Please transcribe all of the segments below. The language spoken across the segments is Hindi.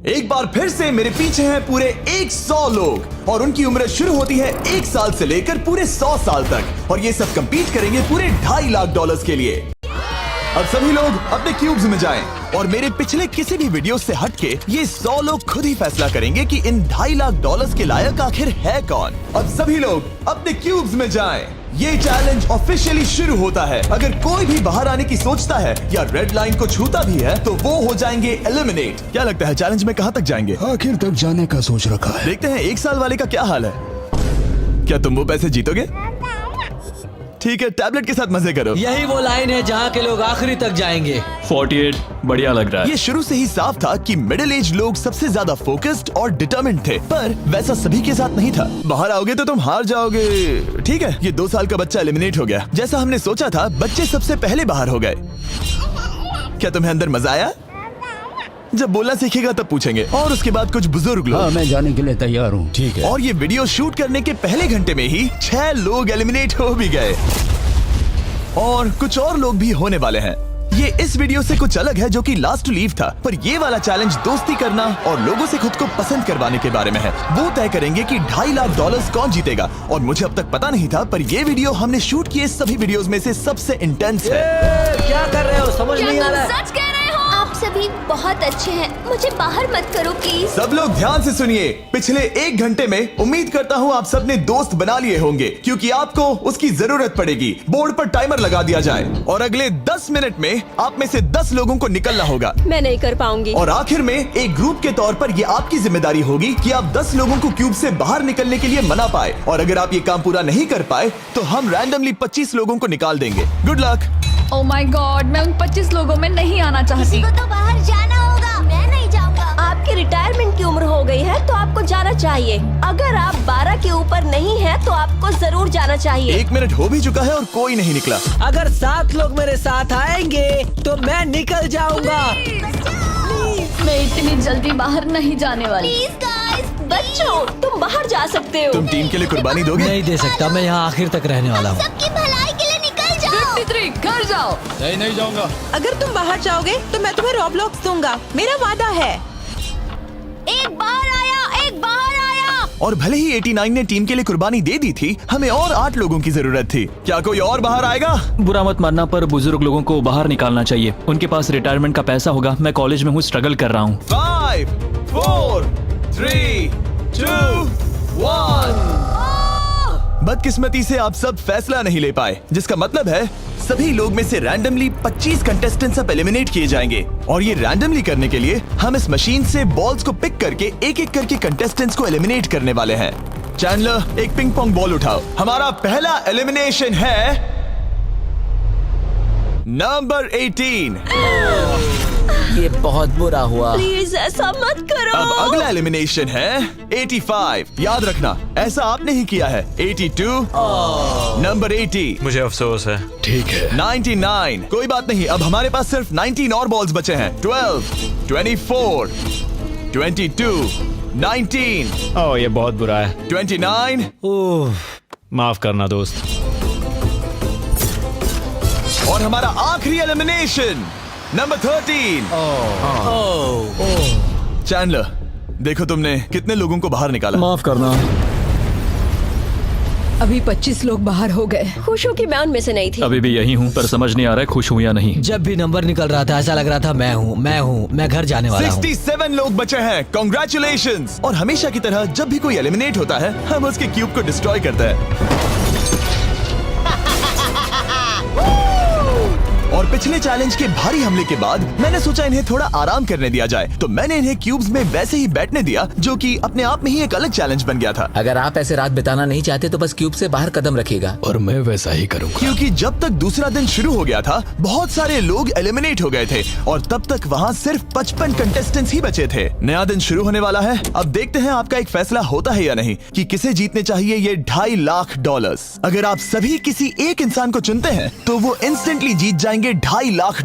एक बार फिर से मेरे पीछे हैं पूरे 100 लोग और उनकी उम्र शुरू होती है 1 साल से लेकर पूरे 100 साल तक और ये सब कंपीट करेंगे पूरे $2.5 लाख के लिए। अब सभी लोग अपने क्यूब्स में जाएं और मेरे पिछले किसी भी वीडियो से हटके ये 100 लोग खुद ही फैसला करेंगे कि इन $2.5 लाख के लायक आखिर है कौन। अब सभी लोग अपने क्यूब्स में जाएं। ये चैलेंज ऑफिशियली शुरू होता है। अगर कोई भी बाहर आने की सोचता है या रेड लाइन को छूता भी है तो वो हो जाएंगे एलिमिनेट। क्या लगता है चैलेंज में कहाँ तक जाएंगे? आखिर तक जाने का सोच रखा है। देखते हैं 1 साल वाले का क्या हाल है। क्या तुम वो पैसे जीतोगे? ठीक है, टैबलेट के साथ मजे करो। यही वो लाइन है जहाँ के लोग आखिरी तक जाएंगे। 48 बढ़िया लग रहा है। ये शुरू से ही साफ था कि मिडिल एज लोग सबसे ज्यादा फोकस्ड और डिटरमिन्ड थे, पर वैसा सभी के साथ नहीं था। बाहर आओगे तो तुम हार जाओगे। ठीक है, ये 2 साल का बच्चा एलिमिनेट हो गया। जैसा हमने सोचा था, बच्चे सबसे पहले बाहर हो गए। क्या तुम्हें अंदर मजा आया? जब बोलना सीखेगा तब पूछेंगे। और उसके बाद कुछ बुजुर्ग लोग। हाँ, मैं जाने के लिए तैयार हूँ। ठीक है। और ये वीडियो शूट करने के पहले घंटे में ही 6 लोग एलिमिनेट हो भी गए और कुछ और लोग भी होने वाले हैं। ये इस वीडियो से कुछ अलग है जो कि लास्ट टू लीव था, पर ये वाला चैलेंज दोस्ती करना और लोगों से खुद को पसंद करवाने के बारे में है। वो तय करेंगे कि $2.5 लाख कौन जीतेगा और मुझे अब तक पता नहीं था, पर ये वीडियो हमने शूट किए सभी वीडियोस में से सबसे इंटेंस है। क्या कर रहे हो? समझ नहीं आ रहा है। सच कह रहे हो? आप सभी बहुत अच्छे हैं, मुझे बाहर मत करो प्लीज। सब लोग ध्यान से सुनिए। पिछले 1 घंटे में उम्मीद करता हूँ आप सबने दोस्त बना लिए होंगे, क्योंकि आपको उसकी जरूरत पड़ेगी। बोर्ड पर टाइमर लगा दिया जाए और अगले 10 मिनट में आप में से 10 लोगों को निकलना होगा। मैं नहीं कर पाऊंगी। और आखिर में एक ग्रुप के तौर पर ये आपकी जिम्मेदारी होगी कि आप 10 लोगों को क्यूब से बाहर निकलने के लिए मना पाए। और अगर आप ये काम पूरा नहीं कर पाए तो हम रैंडमली 25 लोगों को निकाल देंगे। Good luck. Oh my God, मैं उन 25 लोगों में नहीं आना चाहती। किसी को तो बाहर जाना होगा। मैं नहीं जाऊंगा। आपकी रिटायरमेंट की उम्र हो गई है तो आपको जाना चाहिए। अगर आप 12 के ऊपर नहीं है तो आपको जरूर जाना चाहिए। 1 मिनट हो भी चुका है और कोई नहीं निकला। अगर 7 लोग मेरे साथ आएंगे तो मैं निकल जाऊंगा। मैं इतनी जल्दी बाहर नहीं जाने वाली। प्लीज गाइस, बच्चों तुम बाहर जा सकते हो। तुम टीम के लिए कुर्बानी दोगे? नहीं दे सकता, मैं यहाँ आखिर तक रहने वाला हूँ। सबकी भलाई के लिए निकल जाओ। 53 घर जाओ। नहीं जाऊंगा। अगर तुम बाहर जाओगे तो मैं तुम्हें रॉब्लॉक्स दूंगा, मेरा वादा है। एक बाहर आया, एक बाहर आया। और भले ही 89 ने टीम के लिए कुर्बानी दे दी थी, हमें और 8 लोगों की जरूरत थी। क्या कोई और बाहर आएगा? बुरा मत मानना, पर बुजुर्ग लोगों को बाहर निकालना चाहिए। उनके पास रिटायरमेंट का पैसा होगा। मैं कॉलेज में हूँ, स्ट्रगल कर रहा हूँ। 5, 4, 3, 2, 1। बदकिस्मती से आप सब फैसला नहीं ले पाए, जिसका मतलब है सभी लोग में से रैंडमली 25 कंटेस्टेंट्स अब एलिमिनेट किए जाएंगे। और ये रैंडमली करने के लिए हम इस मशीन से बॉल्स को पिक करके एक-एक करके कंटेस्टेंट्स को एलिमिनेट करने वाले हैं। चैंडलर, एक पिंग पोंग बॉल उठाओ। हमारा पहला एलिमिनेशन है नंबर 18। ये बहुत बुरा हुआ। प्लीज ऐसा मत करो। अब अगला एलिमिनेशन है 85। याद रखना, ऐसा आपने ही किया है। 82, नंबर 80, मुझे अफसोस है। ठीक है। 99, कोई बात नहीं, अब हमारे पास सिर्फ 19 और बॉल्स बचे हैं। 12, 24, 22, 19, ओह ये बहुत बुरा है। 29, ओह, माफ करना दोस्त। और हमारा आखिरी एलिमिनेशन नंबर 13। चैंडलर, देखो तुमने कितने लोगों को बाहर निकाला। माफ करना। अभी 25 लोग बाहर हो गए। खुश हूँ कि मैं उनमें से नहीं थी। अभी भी यही हूँ, पर समझ नहीं आ रहा है खुश हूँ या नहीं। जब भी नंबर निकल रहा था ऐसा लग रहा था मैं घर जाने वाला हूँ। 67 लोग बचे हैं। कॉन्ग्रेचुलेशंस। और हमेशा की तरह जब भी कोई एलिमिनेट होता है, हम उसके क्यूब को डिस्ट्रॉय करते हैं। और पिछले चैलेंज के भारी हमले के बाद मैंने सोचा इन्हें थोड़ा आराम करने दिया जाए, तो मैंने इन्हें क्यूब्स में वैसे ही बैठने दिया, जो कि अपने आप में ही एक अलग चैलेंज बन गया था। अगर आप ऐसे रात बिताना नहीं चाहते तो बस क्यूब से बाहर कदम रखिएगा। और मैं वैसा ही करूँगा। क्योंकि जब तक दूसरा दिन शुरू हो गया था, बहुत सारे लोग एलिमिनेट हो गए थे और तब तक वहाँ सिर्फ 55 कंटेस्टेंट्स ही बचे थे। नया दिन शुरू होने वाला है। अब देखते हैं आपका एक फैसला होता है या नहीं कि किसे जीतने चाहिए ये $2.5 लाख। अगर आप सभी किसी एक इंसान को चुनते हैं तो वो इंस्टेंटली जीत जाएंगे $2.5 लाख।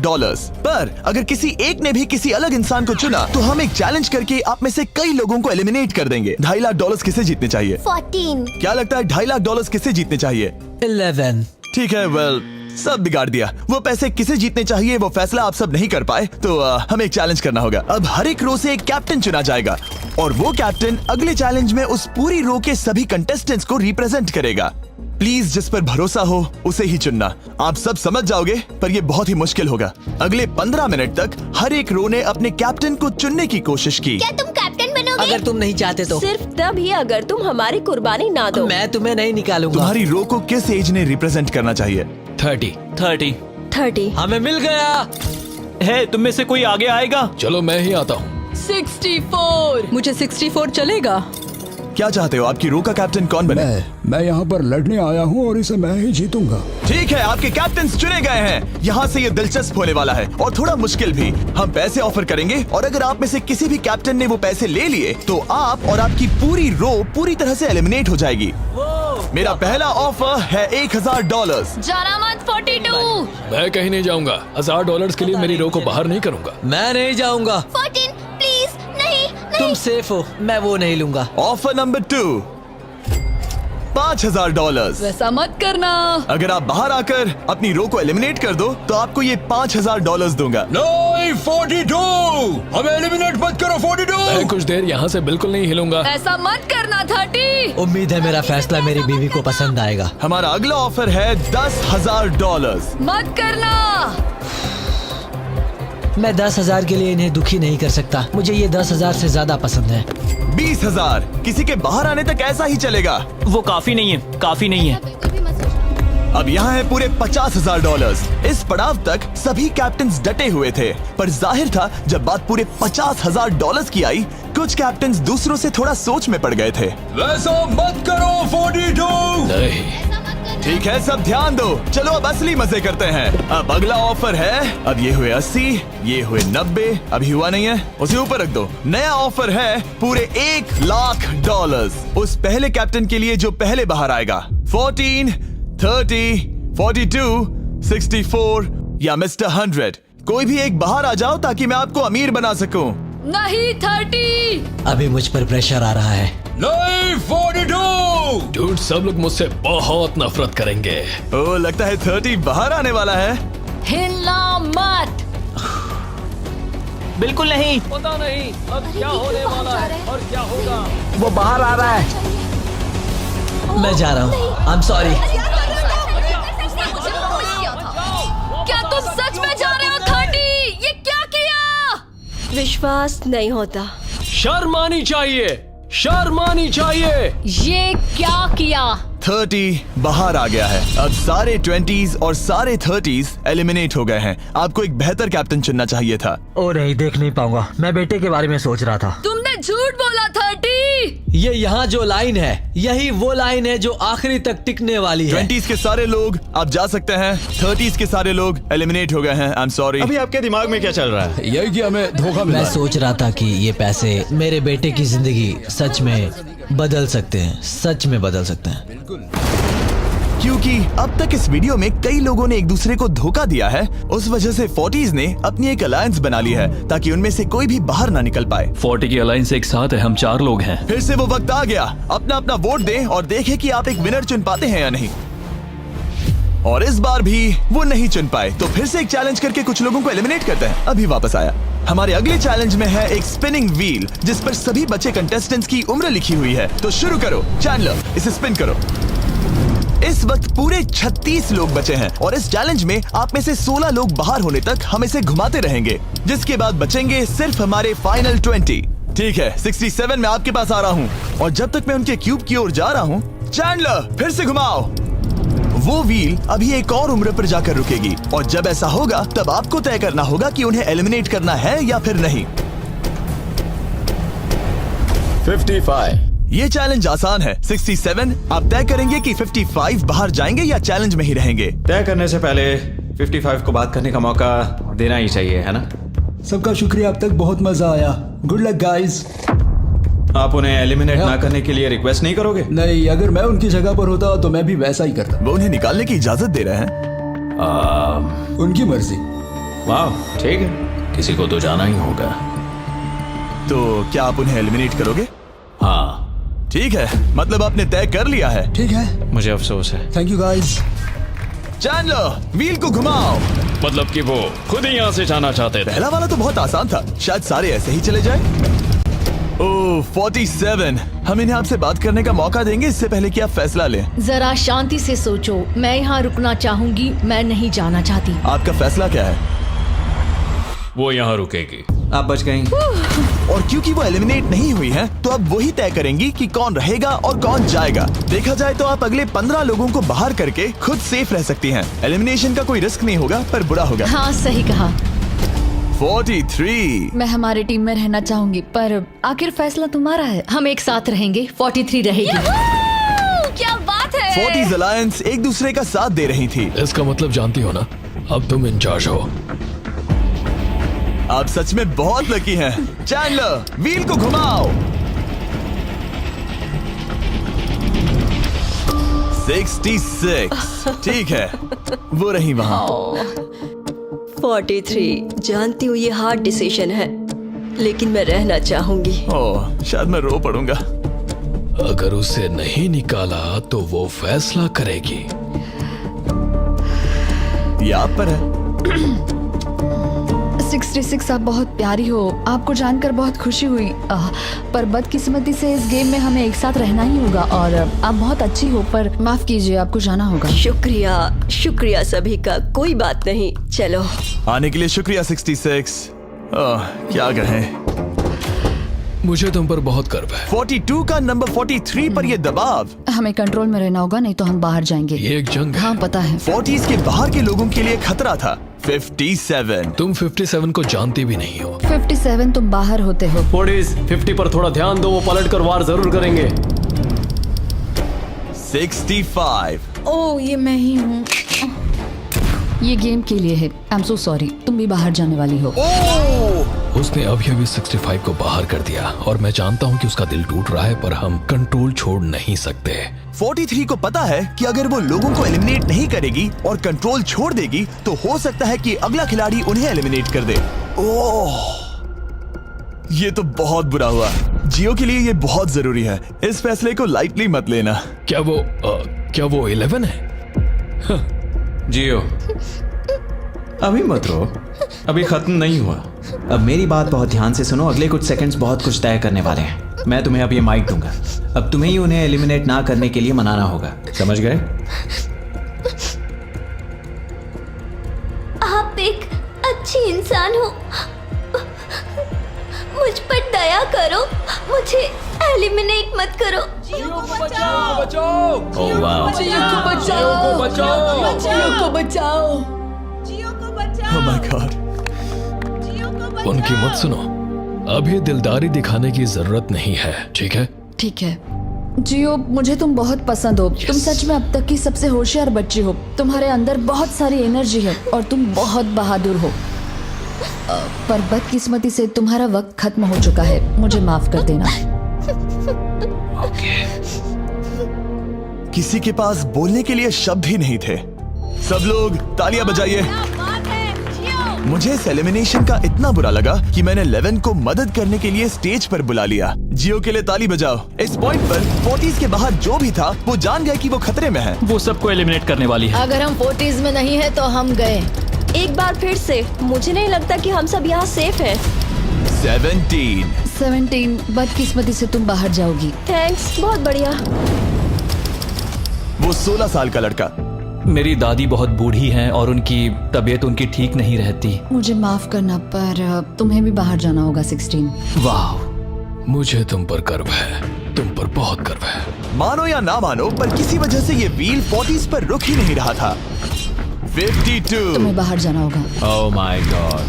पर अगर किसी एक ने भी किसी अलग इंसान को चुना तो हम एक चैलेंज करके आप में से कई लोगों को एलिमिनेट कर देंगे। $2.5 लाख किसे जीतने चाहिए? 14। क्या लगता है $2.5 लाख किसे जीतने चाहिए? 11। ठीक है, वेल सब बिगाड़ दिया। वो पैसे किसे जीतने चाहिए वो फैसला आप सब नहीं कर पाए, तो हमें एक चैलेंज करना होगा। अब हर एक रो से एक कैप्टन चुना जाएगा और वो कैप्टन अगले चैलेंज में उस पूरी रो के सभी कंटेस्टेंट्स को रिप्रेजेंट करेगा। प्लीज जिस पर भरोसा हो उसे ही चुनना। आप सब समझ जाओगे, पर ये बहुत ही मुश्किल होगा। अगले 15 मिनट तक हर एक रो ने अपने कैप्टन को चुनने की कोशिश की। क्या तुम कैप्टन बनोगे? अगर तुम नहीं चाहते तो सिर्फ तभी अगर तुम हमारी कुर्बानी ना दो। मैं तुम्हें नहीं निकालूंगा। तुम्हारी रो को किस एज ने रिप्रेजेंट करना चाहिए? 30। 30। हमें मिल गया। है तुम में से कोई आगे आएगा? चलो मैं ही आता हूँ। 64। मुझे 64 चलेगा। क्या चाहते हो, आपकी रो का कैप्टन कौन बने? मैं यहाँ पर लड़ने आया हूँ और इसे मैं ही जीतूंगा। ठीक है, आपके कैप्टन चुने गए हैं। यहाँ से ये दिलचस्प होने वाला है और थोड़ा मुश्किल भी। हम पैसे ऑफर करेंगे और अगर आप में से किसी भी कैप्टन ने वो पैसे ले लिए तो आप और आपकी पूरी रो पूरी तरह से एलिमिनेट हो जाएगी। मेरा पहला ऑफर है $1000। जाना मत 42। मैं कहीं नहीं जाऊंगा। $1000 के लिए मेरी रो को बाहर नहीं करूंगा। मैं नहीं जाऊंगा। 14 प्लीज। नहीं तुम सेफ हो, मैं वो नहीं लूंगा। Offer number 2, $5000। वैसा मत करना। अगर आप बाहर आकर अपनी रो को एलिमिनेट कर दो तो आपको ये $5000 दूंगा। नहीं, 42। हमें एलिमिनेट मत करो। 42। मैं कुछ देर यहाँ से बिल्कुल नहीं हिलूंगा। ऐसा मत करना 30। उम्मीद है मेरा फैसला मेरी बीवी को पसंद आएगा। हमारा अगला ऑफर है $10,000। मत करना। मैं 10,000 के लिए इन्हें दुखी नहीं कर सकता। मुझे ये 10,000 से ज्यादा पसंद है। 20,000। किसी के बाहर आने तक ऐसा ही चलेगा। वो काफी नहीं है, काफी नहीं है। अब यहाँ है पूरे $50,000। इस पड़ाव तक सभी कैप्टन्स डटे हुए थे, पर जाहिर था जब बात पूरे $50,000 की आई, कुछ कैप्टन्स दूसरों से थोड़ा सोच में पड़ गए थे। वैसा मत करो 42। नहीं। ठीक है, सब ध्यान दो। चलो अब असली मजे करते हैं। अब अगला ऑफर है, अब ये हुए 80, ये हुए 90, अभी हुआ नहीं है, उसे ऊपर रख दो। नया ऑफर है पूरे $1,00,000 उस पहले कैप्टन के लिए जो पहले बाहर आएगा। 14, 30, 42, 64 या मिस्टर 100। कोई भी एक बाहर आ जाओ ताकि मैं आपको अमीर बना सकूं। नहीं 30। अभी मुझ पर प्रेशर आ रहा है। नहीं 42। डूड, सब लोग मुझसे बहुत नफरत करेंगे। ओ, लगता है 30 बाहर आने वाला है। हिलना मत। बिल्कुल नहीं। पता नहीं अब क्या होने वाला है और क्या होगा। वो बाहर आ रहा है। मैं जा रहा हूँ। आई एम सॉरी। क्या तुम सच में जा रहे हो 30? ये क्या किया? विश्वास नहीं होता। शर्म आनी चाहिए, शर्म आनी चाहिए। ये क्या किया? 30 बाहर आ गया है। अब सारे 20s और सारे 30s एलिमिनेट हो गए हैं। आपको एक बेहतर कैप्टन चुनना चाहिए था। ओ नहीं, देख नहीं पाऊंगा। मैं बेटे के बारे में सोच रहा था। तुमने झूठ बोला 30। ये यहाँ जो लाइन है, यही वो लाइन है जो आखिरी तक टिकने वाली है। 20s के सारे लोग आप जा सकते हैं, 30s के सारे लोग एलिमिनेट हो गए हैं। आई एम सॉरी। अभी आपके दिमाग में क्या चल रहा है? यही कि हमें धोखा मिला मैं है। सोच रहा था कि ये पैसे मेरे बेटे की जिंदगी सच में बदल सकते हैं, सच में बदल सकते हैं। क्योंकि अब तक इस वीडियो में कई लोगों ने एक दूसरे को धोखा दिया है, उस वजह से 40s ने अपनी एक अलायंस बना ली है ताकि उनमें से कोई भी बाहर ना निकल पाए। 40 की अलायंस एक साथ है, हम 4 लोग हैं। फिर से वो वक्त आ गया। अपना अपना वोट दें और देखें कि आप एक विनर चुन पाते हैं या नहीं। और इस बार भी वो नहीं चुन पाए, तो फिर से एक चैलेंज करके कुछ लोगों को एलिमिनेट करते हैं। अभी वापस आया। हमारे अगले चैलेंज में है एक स्पिनिंग व्हील जिस पर सभी बचे कंटेस्टेंट्स की उम्र लिखी हुई है। तो शुरू करो चैंडलर, इसे स्पिन करो। इस वक्त पूरे 36 लोग बचे हैं और इस चैलेंज में आप में से 16 लोग बाहर होने तक हम इसे घुमाते रहेंगे, जिसके बाद बचेंगे सिर्फ हमारे फाइनल 20। ठीक है, 67 में आपके पास आ रहा हूँ और जब तक मैं उनके क्यूब की ओर जा रहा हूँ, चैंडलर फिर से घुमाओ। वो व्हील अभी एक और उम्र पर जाकर रुकेगी और जब ऐसा होगा तब आपको तय करना होगा कि उन्हें एलिमिनेट करना है या फिर नहीं। 55। ये चैलेंज आसान है। 67 आप तय करेंगे कि 55 बाहर जाएंगे या चैलेंज में ही रहेंगे। तय करने से पहले 55 को बात करने का मौका देना ही चाहिए, है ना? सबका शुक्रिया, अब तक बहुत मजा आया। Good luck guys. आप उन्हें एलिमिनेट ना करने के लिए रिक्वेस्ट नहीं करोगे? नहीं, अगर मैं उनकी जगह पर होता तो मैं भी वैसा ही करता। वो उन्हें निकालने की इजाजत दे रहे हैं। उनकी मर्जी। वाह, ठीक है। किसी को तो जाना ही होगा। तो क्या आप उन्हें एलिमिनेट करोगे? हाँ ठीक है, मतलब आपने तय कर लिया है। ठीक है, मुझे अफसोस है। Thank you guys. Chandler wheel को घुमाओ। मतलब कि वो खुद ही यहाँ से जाना चाहते थे। पहला वाला तो बहुत आसान था, शायद सारे ऐसे ही चले जाए। ओह 47, हम इन्हें आपसे बात करने का मौका देंगे इससे पहले कि आप फैसला लें। जरा शांति से सोचो, मैं यहाँ रुकना चाहूंगी, मैं नहीं जाना चाहती। आपका फैसला क्या है? वो यहाँ रुकेगी। आप बच गई। और क्योंकि वो एलिमिनेट नहीं हुई हैं, तो अब वही तय करेंगी कि कौन रहेगा और कौन जाएगा। देखा जाए तो आप अगले 15 लोगों को बाहर करके खुद सेफ रह सकती हैं। एलिमिनेशन का कोई रिस्क नहीं होगा, पर बुरा होगा। हाँ सही कहा। 43। मैं हमारे टीम में रहना चाहूंगी, पर आखिर फैसला तुम्हारा है। हम एक साथ रहेंगे। 43 रहेगी। क्या बात है। 40s अलायंस एक दूसरे का साथ दे रही थी। इसका मतलब जानती हो ना, अब तुम इंचार्ज हो। आप सच में बहुत लकी हैं। चैंडलर व्हील को घुमाओ। 66। ठीक है, वो रही वहां। 43, जानती हूँ ये हार्ड डिसीजन है, लेकिन मैं रहना चाहूंगी। ओह, शायद मैं रो पड़ूंगा। अगर उसे नहीं निकाला तो वो फैसला करेगी। ये आप पर है। 66 आप बहुत प्यारी हो, आपको जानकर बहुत खुशी हुई। पर बदकिस्मती से इस गेम में हमें एक साथ रहना ही होगा। और आप बहुत अच्छी हो, पर माफ कीजिए, आपको जाना होगा। शुक्रिया, शुक्रिया सभी का। कोई बात नहीं, चलो। आने के लिए शुक्रिया 66। क्या कहें। मुझे तुम पर बहुत गर्व है। 42 का नंबर 43 पर ये दबाव। हमें कंट्रोल में रहना होगा, नहीं तो हम बाहर जाएंगे। ये एक जंग है। हाँ पता है। 40s के बाहर के लोगों के लिए खतरा था। 57। तुम 57 को जानती भी नहीं हो। 57 तुम बाहर होते हो। 50 पर थोड़ा ध्यान दो, वो पलट कर वार जरूर करेंगे। 65। ओह ये मैं ही हूँ। ये गेम के लिए है। आई एम सो सॉरी, तुम भी बाहर जाने वाली हो। उसने अभी अभी 65 को बाहर कर दिया और मैं जानता हूँ कि उसका दिल टूट रहा है, पर हम कंट्रोल छोड़ नहीं सकते। 43 को पता है कि अगर वो लोगों को एलिमिनेट नहीं करेगी और कंट्रोल छोड़ देगी, तो हो सकता है कि अगला खिलाड़ी उन्हें एलिमिनेट कर दे। ओह, ये तो बहुत बुरा हुआ। जियो के लिए ये बहुत जरूरी है। इस फैसले को लाइटली मत लेना। क्या वो 11 है? जियो, अभी मत रो, अभी खत्म नहीं हुआ। अब मेरी बात बहुत ध्यान से सुनो। अगले कुछ सेकंड्स बहुत कुछ तय करने वाले हैं। मैं तुम्हें अब ये माइक दूंगा। अब तुम्हें ही उन्हें एलिमिनेट ना करने के लिए मनाना होगा, समझ गए? आप एक अच्छी इंसान हो, मुझ पर दया करो, मुझे एलिमिनेट मत करो। ओह वाह। Oh my God। उनकी मत सुनो। अभी दिलदारी दिखाने की जरूरत नहीं है, ठीक है? ठीक है। जियो, मुझे तुम बहुत पसंद हो। तुम सच में अब तक की सबसे होशियार बच्ची हो। तुम्हारे अंदर बहुत सारी एनर्जी है और तुम बहुत बहादुर हो। पर बदकिस्मती से तुम्हारा वक्त खत्म हो चुका है। मुझे माफ कर देना। किसी के पास बोलने के लिए शब्द ही नहीं थे। सब लोग तालियां बजाइए। मुझे इस एलिमिनेशन का इतना बुरा लगा कि मैंने 11 को मदद करने के लिए स्टेज पर बुला लिया। जियो के लिए ताली बजाओ। इस पॉइंट पर 40s के बाहर जो भी था वो जान गए कि वो खतरे में है। वो सबको एलिमिनेट करने वाली है। अगर हम 40s में नहीं है तो हम गए। एक बार फिर से, मुझे नहीं लगता कि हम सब यहाँ सेफ हैं। 17 बदकिस्मती से तुम बाहर जाओगी। थैंक्स, बहुत बढ़िया। वो 16 साल का लड़का। मेरी दादी बहुत बूढ़ी हैं और उनकी तबीयत उनकी ठीक नहीं रहती। मुझे माफ करना, पर तुम्हें भी बाहर जाना होगा। 16। वाह, मुझे तुम पर गर्व है। तुम पर बहुत गर्व है। मानो या ना मानो, पर किसी वजह से ये व्हील 40s पर रुक ही नहीं रहा था। 52। तुम्हें बाहर जाना होगा। ओह माय गॉड।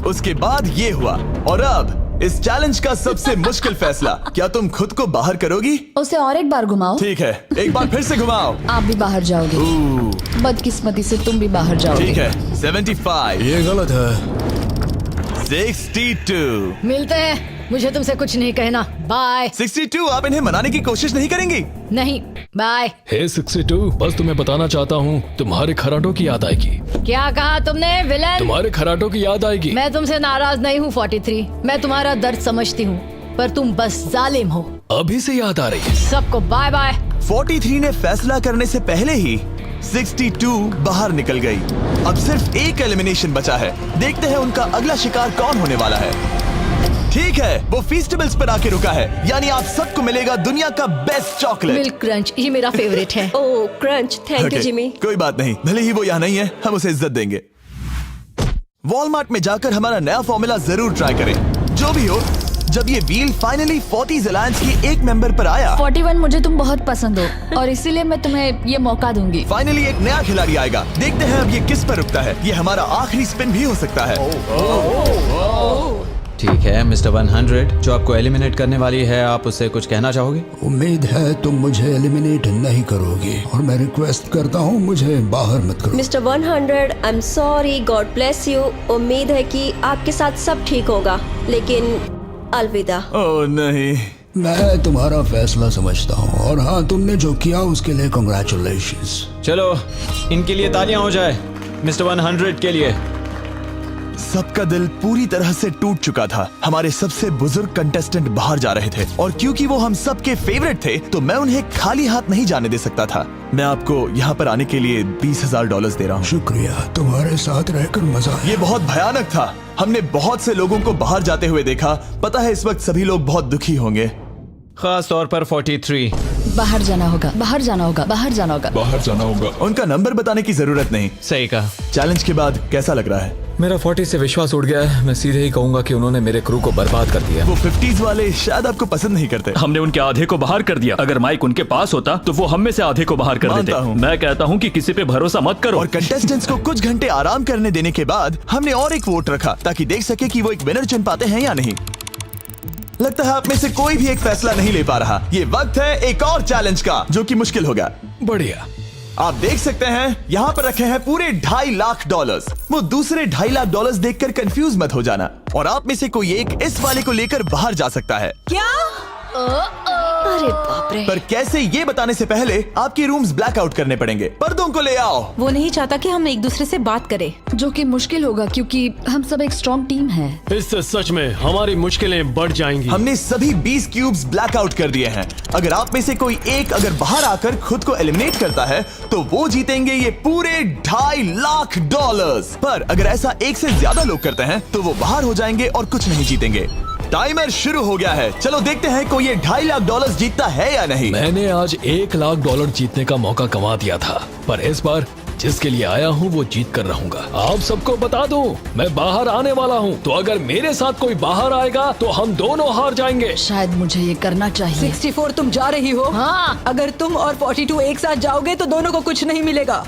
उसके बाद ये हुआ और अब इस चैलेंज का सबसे मुश्किल फैसला। क्या तुम खुद को बाहर करोगी? उसे और एक बार घुमाओ। ठीक है, एक बार फिर से घुमाओ। आप भी बाहर जाओगे। बदकिस्मती से तुम भी बाहर जाओगे। ठीक है। 75। ये गलत है। 62। मिलते हैं। मुझे तुमसे कुछ नहीं कहना। बाय। 62। आप इन्हें मनाने की कोशिश नहीं करेंगी? नहीं, बाय। हे 62, बस तुम्हें बताना चाहता हूँ, तुम्हारे खराटों की याद आएगी। क्या कहा तुमने विलन? तुम्हारे खराटों की याद आएगी। मैं तुमसे नाराज नहीं हूँ 43। मैं तुम्हारा दर्द समझती हूँ, पर तुम बस जालिम हो। अभी से याद आ रही है। सबको बाय बाय। 43 ने फैसला करने से पहले ही 62 बाहर निकल गई। अब सिर्फ एक एलिमिनेशन बचा है। देखते हैं उनका अगला शिकार कौन होने वाला है। ठीक है, वो फीस्टेबल्स पर आके रुका है, यानी आप सबको मिलेगा दुनिया का बेस्ट चॉकलेट। मिल्क क्रंच, ये मेरा फेवरेट है। ओह क्रंच, थैंक यू जिमी। कोई बात नहीं, भले ही वो यहाँ नहीं है, हम उसे इज्जत देंगे। वॉलमार्ट में जाकर हमारा नया फॉर्मूला जरूर ट्राई करें। जो भी हो, जब ये व्हील फाइनली 40s अलायंस की एक मेंबर पर आया, 41 मुझे तुम बहुत पसंद हो और इसीलिए मैं तुम्हें ये मौका दूंगी। फाइनली एक नया खिलाड़ी आएगा। देखते हैं अब ये किस पर रुकता है। ये हमारा आखिरी स्पिन भी हो सकता है। ठीक है मिस्टर 100, जो आपको एलिमिनेट करने वाली है, आप उससे कुछ कहना चाहोगे? उम्मीद है तुम मुझे एलिमिनेट नहीं करोगे और मैं रिक्वेस्ट करता हूँ मुझे बाहर मत करो। Mister 100, I am sorry, God bless you. उम्मीद है कि आपके साथ सब ठीक होगा, लेकिन अलविदा। ओह नहीं, मैं तुम्हारा फैसला समझता हूँ और हाँ, तुमने जो किया उसके लिए कांग्रेचुलेशंस। चलो इनके लिए तालियां हो जाए, मिस्टर 100 के लिए। सबका दिल पूरी तरह से टूट चुका था। हमारे सबसे बुजुर्ग कंटेस्टेंट बाहर जा रहे थे और क्योंकि वो हम सबके फेवरेट थे तो मैं उन्हें खाली हाथ नहीं जाने दे सकता था। मैं आपको यहाँ पर आने के लिए $20,000 दे रहा हूँ। शुक्रिया, तुम्हारे साथ रहकर मजा आया। ये बहुत भयानक था। हमने बहुत से लोगों को बाहर जाते हुए देखा। पता है इस वक्त सभी लोग बहुत दुखी होंगे, खास तौर पर 43। बाहर जाना होगा, बाहर जाना होगा, बाहर जाना होगा, बाहर जाना होगा। उनका नंबर बताने की जरूरत नहीं। सही कहा। चैलेंज के बाद कैसा लग रहा है? मेरा 40 से विश्वास उड़ गया है। मैं सीधे ही कहूंगा कि उन्होंने मेरे क्रू को बर्बाद कर दिया। वो 50s वाले शायद आपको पसंद नहीं करते। हमने उनके आधे को बाहर कर दिया। अगर माइक उनके पास होता तो वो हम में से आधे को बाहर कर मानता देते। हूँ। मैं कहता हूँ कि किसी पे भरोसा मत करो। और कंटेस्टेंट्स को कुछ घंटे आराम करने देने के बाद हमने और एक वोट रखा ताकि देख सके कि वो एक विनर चुन पाते हैं या नहीं। लगता है आप में से कोई भी एक फैसला नहीं ले पा रहा। ये वक्त है एक और चैलेंज का, जो कि मुश्किल होगा। बढ़िया। आप देख सकते हैं यहाँ पर रखे हैं पूरे $2.5 लाख। वो दूसरे $2.5 लाख देखकर कंफ्यूज मत हो जाना। और आप में से कोई एक इस वाले को लेकर बाहर जा सकता है। क्या? अरे बाप रे। पर कैसे, ये बताने से पहले आपके रूम्स ब्लैकआउट करने पड़ेंगे। पर्दों को ले आओ। वो नहीं चाहता कि हम एक दूसरे से बात करें, जो कि मुश्किल होगा क्योंकि हम सब एक स्ट्रॉन्ग टीम है। इससे सच में हमारी मुश्किलें बढ़ जाएंगी। हमने सभी 20 क्यूब्स ब्लैकआउट कर दिए हैं। अगर आप में से कोई एक अगर बाहर आकर खुद को एलिमिनेट करता है तो वो जीतेंगे ये पूरे $2.5 लाख। पर अगर ऐसा एक से ज्यादा लोग करते हैं तो वो बाहर हो जाएंगे और कुछ नहीं जीतेंगे। टाइमर शुरू हो गया है। चलो देखते हैं कोई ये $2.5 लाख जीतता है या नहीं। मैंने आज $1 लाख जीतने का मौका गंवा दिया था, पर इस बार जिसके लिए आया हूँ वो जीत कर रहूंगा। आप सबको बता दूं, मैं बाहर आने वाला हूँ, तो अगर मेरे साथ कोई बाहर आएगा तो हम दोनों हार जाएंगे। शायद मुझे ये करना चाहिए। 64 तुम जा रही हो? हाँ। अगर तुम और 42 एक साथ जाओगे तो दोनों को कुछ नहीं मिलेगा।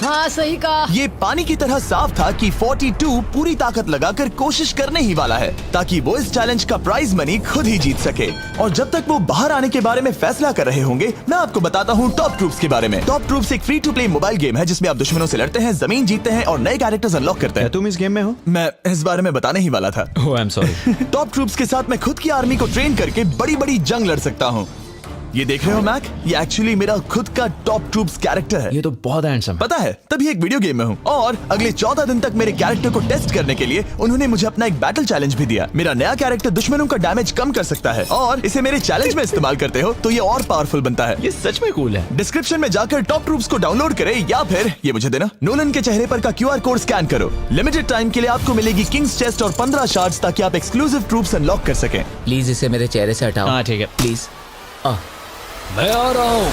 हाँ सही कहा। ये पानी की तरह साफ था कि 42 पूरी ताकत लगाकर कोशिश करने ही वाला है ताकि वो इस चैलेंज का प्राइज मनी खुद ही जीत सके। और जब तक वो बाहर आने के बारे में फैसला कर रहे होंगे, मैं आपको बताता हूँ टॉप ट्रूप्स के बारे में। टॉप ट्रूप्स एक free to play mobile game है जिसमें आप दुश्मनों से लड़ते हैं, जमीन जीतते हैं और नए कैरेक्टर्स अनलॉक करते हैं। तुम इस गेम में हो? मैं इस बारे में बताने ही वाला था। Oh I am sorry. Top troops के साथ मैं खुद की आर्मी को ट्रेन करके बड़ी बड़ी जंग लड़ सकता हूँ। ये देख रहे हो मैक, ये एक्चुअली मेरा खुद का टॉप ट्रूप्स कैरेक्टर है। ये तो बहुत हैंडसम है। पता है, तभी एक वीडियो गेम में हूँ। और अगले 14 दिन तक मेरे कैरेक्टर को टेस्ट करने के लिए उन्होंने मुझे अपना एक बैटल चैलेंज भी दिया। मेरा नया कैरेक्टर दुश्मनों का डैमेज कम कर सकता है और इसे मेरे चैलेंज में इस्तेमाल करते हो तो ये और पावरफुल बनता है। ये सच में कूल है। डिस्क्रिप्शन में जाकर टॉप ट्रूप्स को डाउनलोड करें या फिर ये मुझे देना, नोलन के चेहरे पर का QR कोड स्कैन करो। लिमिटेड टाइम के लिए आपको मिलेगी किंग्स चेस्ट और 15 शार्ड्स ताकि आप एक्सक्लूसिव ट्रूप्स अनलॉक कर सकें। प्लीज इसे मेरे चेहरे से हटाओ। हाँ ठीक है। प्लीज। मैं आ रहा हूँ।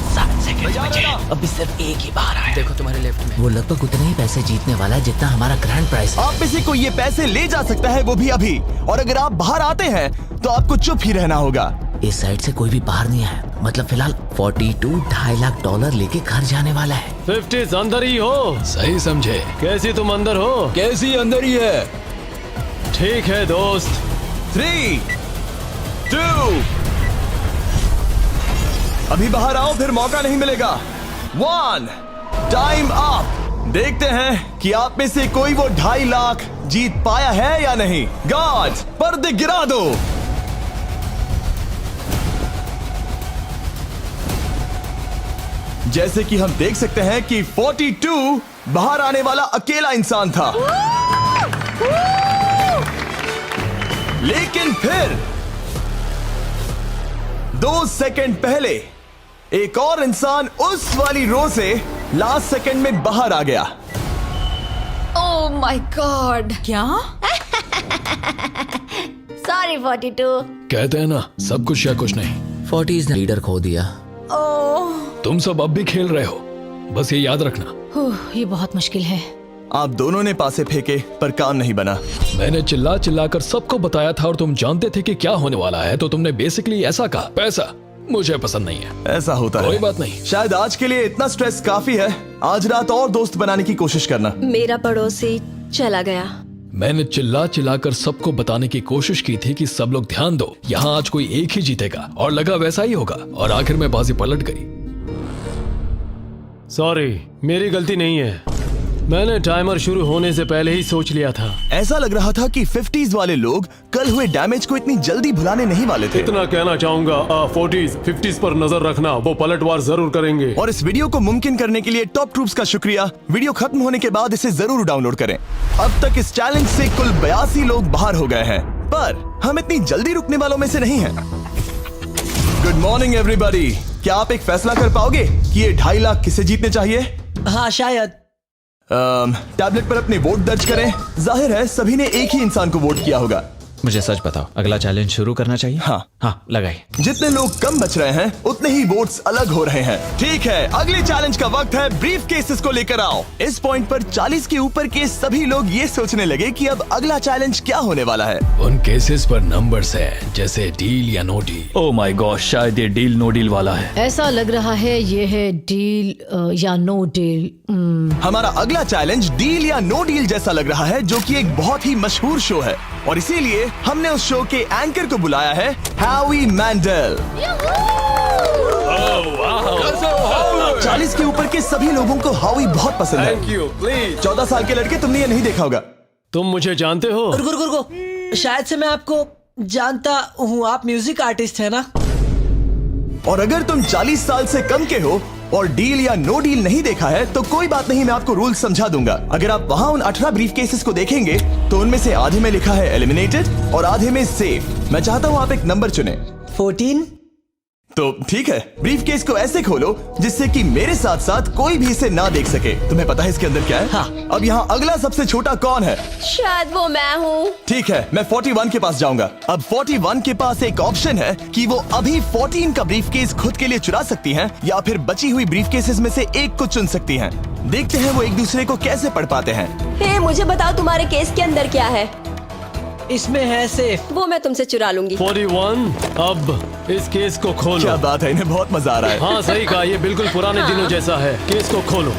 7 सेकंड बचे। अभी सिर्फ एक ही बाहर आया। देखो तुम्हारे लेफ्ट में। वो लगभग उतने ही पैसे जीतने वाला है जितना हमारा ग्रैंड प्राइस है। आप में से कोई ये पैसे ले जा सकता है, वो भी अभी। और अगर आप बाहर आते हैं तो आपको चुप ही रहना होगा। इस साइड से कोई भी बाहर नहीं आया। मतलब फिलहाल 42 $2.5 लाख लेके घर जाने वाला है। 50 अंदर ही हो। सही समझे। कैसी तुम अंदर हो? कैसी अंदर ही है। ठीक है दोस्त। 3, 2, अभी बाहर आओ, फिर मौका नहीं मिलेगा। 1, टाइम अप। देखते हैं कि आप में से कोई वो $2.5 लाख जीत पाया है या नहीं। गार्ड्स, पर्दे गिरा दो। जैसे कि हम देख सकते हैं कि 42 बाहर आने वाला अकेला इंसान था, लेकिन फिर 2 सेकंड पहले एक और इंसान उस वाली रो से लास्ट सेकंड में बाहर आ गया। ओह माय गॉड। क्या? सॉरी 42। कहते हैं ना, सब कुछ या कुछ नहीं। 40s ने लीडर खो दिया। तुम सब अब भी खेल रहे हो, बस ये याद रखना। ये बहुत मुश्किल है। आप दोनों ने पासे फेंके पर काम नहीं बना। मैंने चिल्ला चिल्ला कर सबको बताया था और तुम जानते थे कि क्या होने वाला है, तो तुमने बेसिकली ऐसा कहा, पैसा मुझे पसंद नहीं है। ऐसा होता है। कोई बात नहीं। शायद आज के लिए इतना स्ट्रेस काफी है। आज रात और दोस्त बनाने की कोशिश करना। मेरा पड़ोसी चला गया। मैंने चिल्ला चिल्ला कर सबको बताने की कोशिश की थी कि सब लोग ध्यान दो, यहाँ आज कोई एक ही जीतेगा, और लगा वैसा ही होगा, और आखिर में बाजी पलट गई। सॉरी, मेरी गलती नहीं है। मैंने टाइमर शुरू होने से पहले ही सोच लिया था। ऐसा लग रहा था कि 50s वाले लोग कल हुए डैमेज को इतनी जल्दी भुलाने नहीं वाले थे। इतना कहना चाहूंगा, 40s 50s पर नजर रखना, वो पलटवार जरूर करेंगे। और इस वीडियो को मुमकिन करने के लिए टॉप ट्रूप्स का शुक्रिया। वीडियो खत्म होने के बाद इसे जरूर डाउनलोड करें। अब तक इस चैलेंज से कुल 82 लोग बाहर हो गए हैं, पर हम इतनी जल्दी रुकने वालों में से नहीं हैं। Good morning everybody. क्या आप एक फैसला कर पाओगे कि ये 2.5 लाख किसे जीतने चाहिए? हाँ शायद। टैबलेट पर अपने वोट दर्ज करें। जाहिर है सभी ने एक ही इंसान को वोट किया होगा। मुझे सच बताओ, अगला चैलेंज शुरू करना चाहिए? हाँ लगाइए। जितने लोग कम बच रहे हैं उतने ही वोट्स अलग हो रहे हैं। ठीक है, अगले चैलेंज का वक्त है। ब्रीफ केसेस को लेकर आओ। इस पॉइंट पर 40 के ऊपर के सभी लोग ये सोचने लगे कि अब अगला चैलेंज क्या होने वाला है। उन केसेस पर नंबर्स है, जैसे डील या no deal. Oh my God, शायद ये डील नो डील वाला है। ऐसा लग रहा है ये है डील या नो डील। हमारा अगला चैलेंज डील या नो डील जैसा लग रहा है, जो कि एक बहुत ही मशहूर शो है, और इसीलिए हमने उस शो के एंकर को बुलाया है, होवी मैंडल। 40 के ऊपर के सभी लोगों को होवी बहुत पसंद है। Thank you, please. 14 साल के लड़के, तुमने ये नहीं देखा होगा। तुम मुझे जानते हो? रुको, शायद से मैं आपको जानता हूँ। आप म्यूजिक आर्टिस्ट है ना? और अगर तुम 40 साल से कम के हो और डील या नो डील नहीं देखा है तो कोई बात नहीं, मैं आपको रूल समझा दूंगा। अगर आप वहाँ उन 18 ब्रीफ केसेस को देखेंगे तो उनमें से आधे में लिखा है एलिमिनेटेड और आधे में सेफ। मैं चाहता हूँ आप एक नंबर चुने। 14। तो ठीक है, ब्रीफ केस को ऐसे खोलो जिससे कि मेरे साथ साथ कोई भी इसे ना देख सके। तुम्हें पता है इसके अंदर क्या है? हाँ। अब यहाँ अगला सबसे छोटा कौन है? शायद वो मैं हूँ। ठीक है, मैं 41 के पास जाऊंगा। अब 41 के पास एक ऑप्शन है कि वो अभी 14 का ब्रीफ केस खुद के लिए चुरा सकती हैं, या फिर बची हुई ब्रीफ केसेस में से एक को चुन सकती हैं। देखते हैं वो एक दूसरे को कैसे पढ़ पाते हैं। हे, मुझे बताओ तुम्हारे केस के अंदर क्या है? इसमें है सेफ। वो मैं तुमसे चुरा लूंगी। 41, अब इस केस को खोलो। क्या बात है, इन्हें बहुत मजा आ रहा है। हाँ सही कहा, ये बिल्कुल पुराने दिनों जैसा है। केस को खोलो।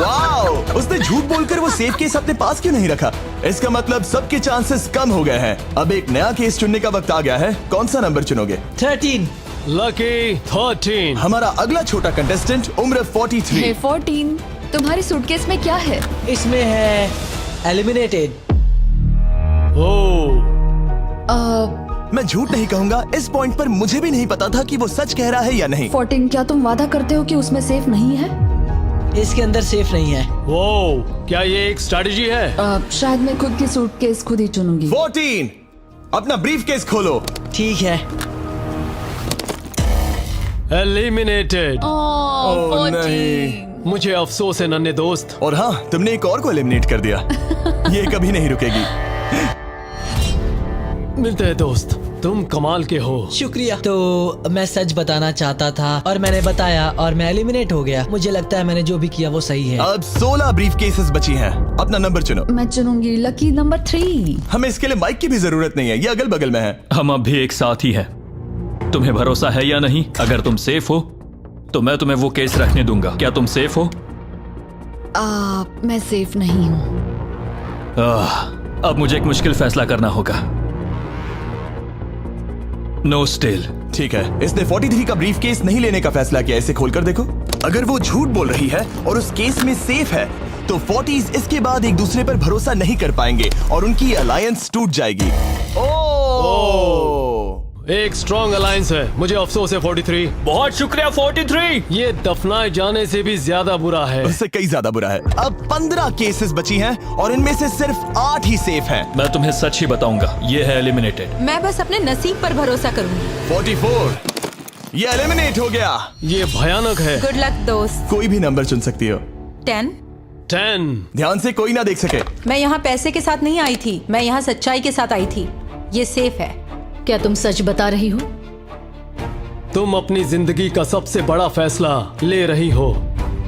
वाओ! उसने झूठ बोलकर वो सेफ केस अपने पास क्यों नहीं रखा? इसका मतलब सबके चांसेस कम हो गए हैं। अब एक नया केस चुनने का वक्त आ गया है। कौन सा नंबर चुनोगे? 13। लकी 13। हमारा अगला छोटा कंटेस्टेंट उम्र 43। हे 14, तुम्हारी सूटकेस में क्या है? इसमें है एलिमिनेटेड। ओह, मैं झूठ नहीं कहूंगा, इस पॉइंट पर मुझे भी नहीं पता था कि वो सच कह रहा है या नहीं। 14, क्या तुम वादा करते हो कि उसमें सेफ नहीं है? इसके अंदर सेफ नहीं है। वो क्या ये एक स्ट्रैटेजी है? शायद मैं खुद की सूटकेस खुद ही चुनूंगी। 14, अपना ब्रीफ केस खोलो। ठीक है। एलिमिनेटेड। ओह नहीं, मुझे अफसोस है नन्हे दोस्त। और हाँ, तुमने एक और को एलिमिनेट कर दिया। ये कभी नहीं रुकेगी। मिलते हैं दोस्त, तुम कमाल के हो। शुक्रिया। तो मैं सच बताना चाहता था और मैंने बताया और मैं एलिमिनेट हो गया। मुझे लगता है मैंने जो भी किया वो सही है। अब 16 ब्रीफ केसेस बची हैं। अपना नंबर चुनो। मैं चुनूंगी लकी नंबर 3। हमें इसके लिए माइक की भी जरूरत नहीं है, ये अगल बगल में है। हम अब भी एक साथ ही हैं। तुम्हें भरोसा है या नहीं? अगर तुम सेफ हो तो मैं तुम्हें वो केस रखने दूंगा। क्या तुम सेफ हो? मैं सेफ नहीं हूँ। अब मुझे एक मुश्किल फैसला करना होगा। Know still. ठीक है, इसने 43 का ब्रीफ केस नहीं लेने का फैसला किया। इसे खोलकर देखो। अगर वो झूठ बोल रही है और उस केस में सेफ है तो 40s इसके बाद एक दूसरे पर भरोसा नहीं कर पाएंगे और उनकी अलायंस टूट जाएगी। ओह! एक स्ट्रॉन्ग अलायंस है। मुझे अफसोस है 43। बहुत शुक्रिया 43। ये दफनाए जाने से भी ज्यादा बुरा है। उससे कई ज्यादा बुरा है। अब 15 केसेस बची हैं और इनमें से सिर्फ 8 ही सेफ हैं। मैं तुम्हें सच ही बताऊंगा, ये है एलिमिनेटेड। मैं बस अपने नसीब पर भरोसा करूंगी। 44 ये एलिमिनेट हो गया। ये भयानक है। गुड लक दोस्त। कोई भी नंबर चुन सकती हो। 10। 10। ध्यान से कोई ना देख सके। मैं यहाँ पैसे के साथ नहीं आई थी, मैं यहाँ सच्चाई के साथ आई थी। ये सेफ है। क्या तुम सच बता रही हो? तुम अपनी जिंदगी का सबसे बड़ा फैसला ले रही हो।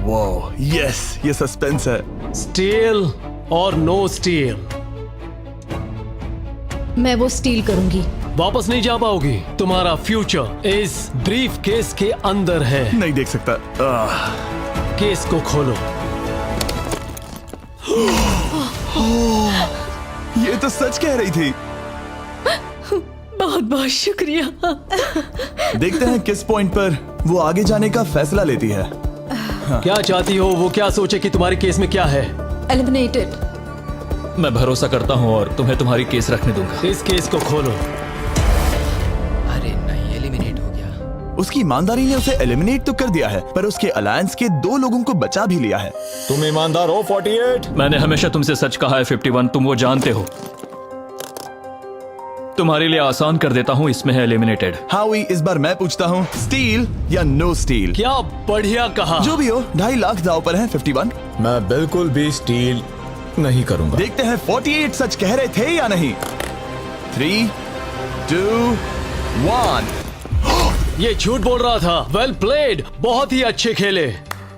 वो यस, ये सस्पेंस है। स्टील और नो स्टील। मैं वो स्टील करूंगी। वापस नहीं जा पाओगी। तुम्हारा फ्यूचर इस ब्रीफ केस के अंदर है। नहीं देख सकता। केस को खोलो। ये तो सच कह रही थी। बहुत बहुत शुक्रिया। देखते हैं किस पॉइंट पर वो आगे जाने का फैसला लेती है। क्या चाहती हो? वो क्या सोचे कि तुम्हारे केस में क्या है? एलिमिनेटेड। मैं भरोसा करता हूँ और तुम्हें तुम्हारी केस रखने दूंगा। इस केस को खोलो। अरे नहीं, एलिमिनेट हो गया। उसकी ईमानदारी ने उसे एलिमिनेट तो कर दिया है, पर उसके अलायंस के 2 लोगों को बचा भी लिया है। तुम ईमानदार हो 48। मैंने हमेशा तुमसे सच कहा है 51, तुम वो जानते हो। तुम्हारे लिए आसान कर देता हूँ, इसमें है एलिमिनेटेड। हावी, इस बार मैं पूछता हूँ, स्टील या नो स्टील? क्या बढ़िया कहा। जो भी हो, 2.5 लाख दांव पर है 51। मैं बिल्कुल भी स्टील नहीं करूंगा। देखते हैं 48 सच कह रहे थे या नहीं। 3, 2, 1। ये झूठ बोल रहा था। वेल प्लेड, बहुत ही अच्छे खेले।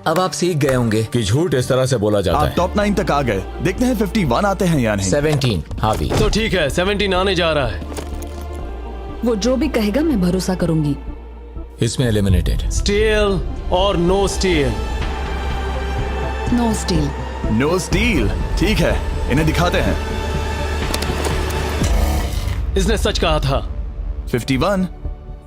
अब आप सीख गए होंगे कि झूठ इस तरह से बोला जाता आप है। टॉप 9 तक आ गए। देखते हैं 51 आते हैं या नहीं। 17 हावी। तो ठीक है, 17 आने जा रहा है। वो जो भी कहेगा मैं भरोसा करूंगी। इसमें एलिमिनेटेड। स्टील और no steal. No steal. No steal. ठीक है, इन्हें दिखाते हैं। इसने सच कहा था। 51,